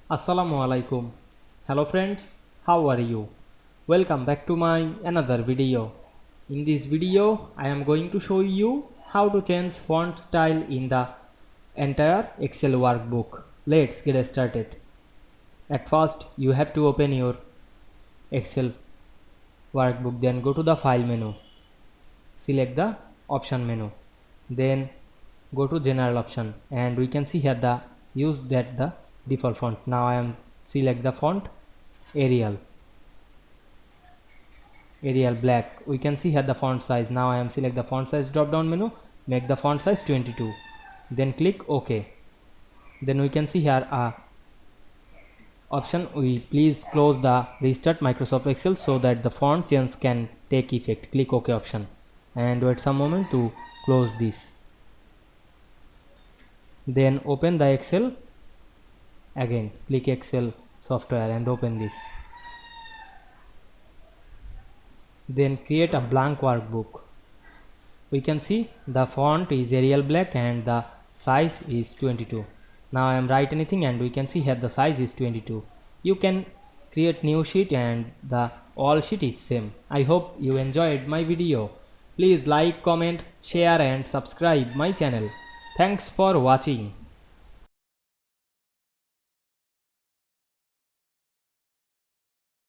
Assalamu Walaikum. Hello friends, how are you? Welcome back to my another video. In this video, I am going to show you how to change font style in the entire Excel workbook. Let's get started. At first, you have to open your Excel workbook, then go to the file menu, select the option menu, then go to general option, and we can see here the use that the default font. Now I am select the font Arial black. We can see here the font size. Now I am select the font size drop down menu, make the font size 22, then click OK. Then we can see here a option, we please close the restart Microsoft Excel so that the font change can take effect. Click OK option and wait some moment to close this. Then open the Excel again, click Excel software and open this. Then create a blank workbook. We can see the font is Arial black and the size is 22. Now I am write anything and we can see here the size is 22. You can create new sheet and the all sheet is same. I hope you enjoyed my video. Please like, comment, share and subscribe my channel. Thanks for watching.